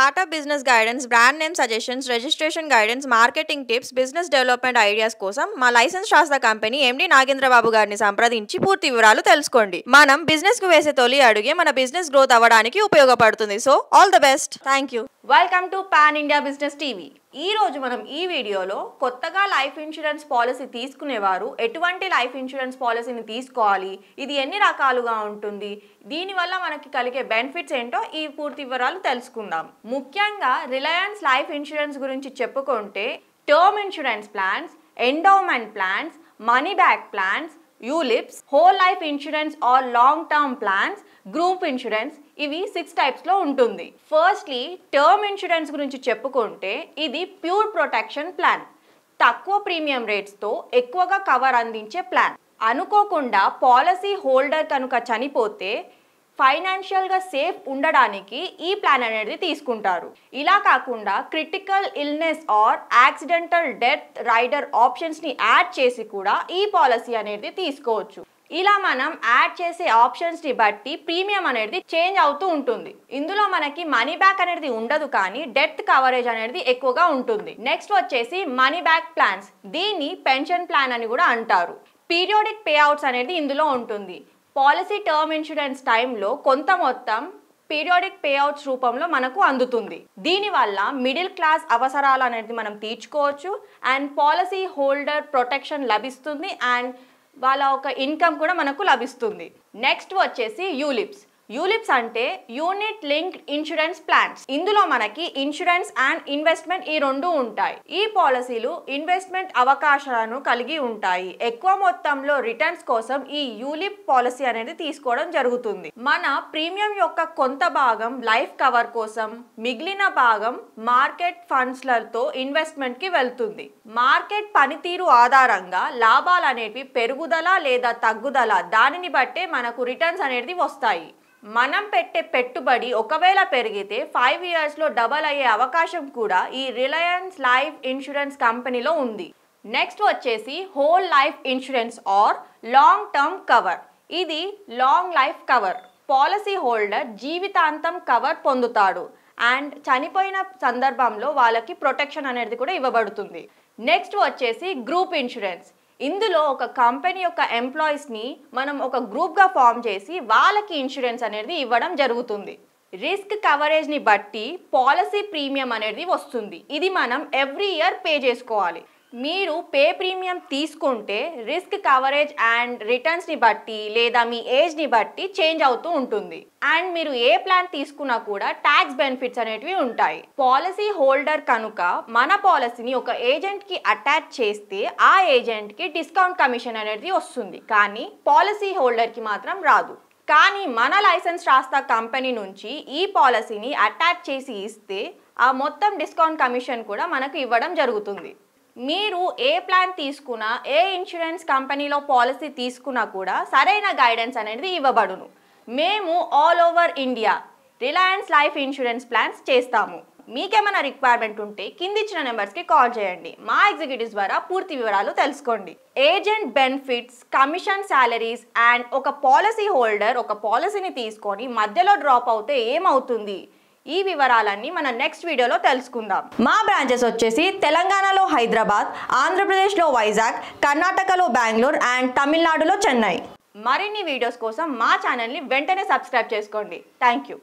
Startup business guidance, brand name suggestions, registration guidance, marketing tips, business development ideas కోసం మా licence శాస్త్ర company MD Nagendra బాబు గారిని సంప్రదించి పూర్తి వివరాలు తెలుసుకోండి. మనం బిజినెస్ కు వేసే తొలి అడుగే మన బిజినెస్ గ్రోత్ అవ్వడానికి ఉపయోగపడుతుంది. So all the best. Thank you. Welcome to pan India business TV. ఈ రోజు మనం ఈ వీడియోలో కొత్తగా లైఫ్ ఇన్సూరెన్స్ పాలసీ తీసుకునేవారు ఎటువంటి లైఫ్ ఇన్సూరెన్స్ పాలసీని తీసుకోవాలి, ఇది ఎన్ని రకాలుగా ఉంటుంది, దీనివల్ల మనకి కలిగే బెనిఫిట్స్ ఏంటో ఈ పూర్తి వివరాలు తెలుసుకుందాం. ముఖ్యంగా రిలయన్స్ లైఫ్ ఇన్సూరెన్స్ గురించి చెప్పుకుంటే term insurance plans, endowment plans, money back plans, ULIPs, whole life insurance or long term plans, group insurance, ఇవి 6 టైప్స్ లో ఉంటుంది. ఫస్ట్లీ టర్మ్ ఇన్సూరెన్స్ గురించి చెప్పుకుంటే ఇది ప్యూర్ ప్రొటెక్షన్ ప్లాన్. తక్కువ ప్రీమియం రేట్స్ తో ఎక్కువగా కవర్ అందించే ప్లాన్. అనుకోకుండా పాలసీ హోల్డర్ కనుక చనిపోతే ఫైనాన్షియల్ గా సేఫ్ ఉండడానికి ఈ ప్లాన్ అనేది తీసుకుంటారు. ఇలా కాకుండా critical illness or accidental death rider options ని యాడ్ చేసి కూడా ఈ పాలసీ అనేది తీసుకోవచ్చు. ఇలా మనం యాడ్ చేసే ఆప్షన్స్ ని బట్టి ప్రీమియం అనేది చేంజ్ అవుతూ ఉంటుంది. ఇందులో మనకి మనీ బ్యాక్ అనేది ఉండదు, కానీ డెత్ కవరేజ్ అనేది ఎక్కువగా ఉంటుంది. నెక్స్ట్ వచ్చేసి మనీ బ్యాక్ ప్లాన్స్. దీన్ని పెన్షన్ ప్లాన్ అని కూడా అంటారు. పీరియాడిక్ పే అవుట్స్ అనేది ఇందులో ఉంటుంది. పాలసీ టర్మ్ ఇన్సూరెన్స్ టైంలో కొంత మొత్తం పీరియాడిక్ పే అవుట్స్ రూపంలో మనకు అందుతుంది. దీనివల్ల మిడిల్ క్లాస్ అవసరాలు అనేది మనం తీర్చుకోవచ్చు అండ్ పాలసీ హోల్డర్ ప్రొటెక్షన్ లభిస్తుంది అండ్ వాళ్ళ ఒక ఇన్కమ్ కూడా మనకు లభిస్తుంది. నెక్స్ట్ వచ్చేసి యూలిప్స్. యూలిప్స్ అంటే యూనిట్ లింక్డ్ ఇన్సూరెన్స్ ప్లాన్స్. ఇందులో మనకి ఇన్సూరెన్స్ అండ్ ఇన్వెస్ట్మెంట్ ఈ రెండు ఉంటాయి. ఈ పాలసీలు ఇన్వెస్ట్మెంట్ అవకాశాలను కలిగి ఉంటాయి. ఎక్కువ మొత్తంలో రిటర్న్స్ కోసం ఈ యూలిప్ పాలసీ అనేది తీసుకోవడం జరుగుతుంది. మన ప్రీమియం యొక్క కొంత భాగం లైఫ్ కవర్ కోసం, మిగిలిన భాగం మార్కెట్ ఫండ్స్లతో ఇన్వెస్ట్మెంట్ కి వెళ్తుంది. మార్కెట్ పనితీరు ఆధారంగా లాభాలు అనేవి పెరుగుదల లేదా తగ్గుదల దానిని బట్టే మనకు రిటర్న్స్ అనేది వస్తాయి. మనం పెట్టే పెట్టుబడి ఒకవేళ పెరిగితే 5 years లో డబల్ అయ్యే అవకాశం కూడా ఈ రిలయన్స్ లైఫ్ ఇన్సూరెన్స్ కంపెనీలో ఉంది. నెక్స్ట్ వచ్చేసి whole life insurance or long term cover. ఇది long life cover. Policy holder జీవితాంతం కవర్ పొందుతాడు అండ్ చనిపోయిన సందర్భంలో వాళ్ళకి ప్రొటెక్షన్ అనేది కూడా ఇవ్వబడుతుంది. నెక్స్ట్ వచ్చేసి గ్రూప్ ఇన్సూరెన్స్. ఇందులో ఒక కంపెనీ యొక్క ఎంప్లాయీస్ ని మనం ఒక గ్రూప్ గా ఫామ్ చేసి వాళ్ళకి ఇన్సూరెన్స్ అనేది ఇవ్వడం జరుగుతుంది. రిస్క్ కవరేజ్ ని బట్టి పాలసీ ప్రీమియం అనేది వస్తుంది. ఇది మనం ఎవ్రీ ఇయర్ పే చేసుకోవాలి. మీరు పే ప్రీమియం తీసుకుంటే రిస్క్ కవరేజ్ అండ్ రిటర్న్స్ ని బట్టి లేదా మీ ఏజ్ ని బట్టి చేంజ్ అవుతూ ఉంటుంది. అండ్ మీరు ఏ ప్లాన్ తీసుకున్నా కూడా ట్యాక్స్ బెనిఫిట్స్ అనేటివి ఉంటాయి. పాలసీ హోల్డర్ కనుక మన పాలసీని ఒక ఏజెంట్ కి అటాచ్ చేస్తే ఆ ఏజెంట్ కి డిస్కౌంట్ కమిషన్ అనేది వస్తుంది, కానీ పాలసీ హోల్డర్ కి మాత్రం రాదు. కానీ మన లైసెన్స్ రాస్తా కంపెనీ నుంచి ఈ పాలసీని అటాచ్ చేసి ఇస్తే ఆ మొత్తం డిస్కౌంట్ కమిషన్ కూడా మనకు ఇవ్వడం జరుగుతుంది. మీరు ఏ ప్లాన్ తీసుకున్నా, ఏ ఇన్సూరెన్స్ కంపెనీలో పాలసీ తీసుకున్నా కూడా సరైన గైడెన్స్ అనేది ఇవ్వబడును. మేము all over India Reliance life insurance plans చేస్తాము. మీకేమైనా రిక్వైర్మెంట్ ఉంటే కింది ఇచ్చిన నెంబర్స్కి కాల్ చేయండి. మా ఎగ్జిక్యూటివ్స్ ద్వారా పూర్తి వివరాలు తెలుసుకోండి. Agent benefits, commission salaries and ఒక పాలసీ హోల్డర్ ఒక పాలసీని తీసుకొని మధ్యలో డ్రాప్ అవుతే ఏమవుతుంది, ఈ వివరాలన్నీ మన నెక్స్ట్ వీడియోలో తెలుసుకుందాం. మా బ్రాంచెస్ వచ్చేసి తెలంగాణలో హైదరాబాద్, ఆంధ్రప్రదేశ్లో వైజాగ్, కర్ణాటకలో బెంగళూరు అండ్ తమిళనాడులో చెన్నై. మరిన్ని వీడియోస్ కోసం మా ఛానల్ని వెంటనే సబ్స్క్రైబ్ చేసుకోండి. Thank you.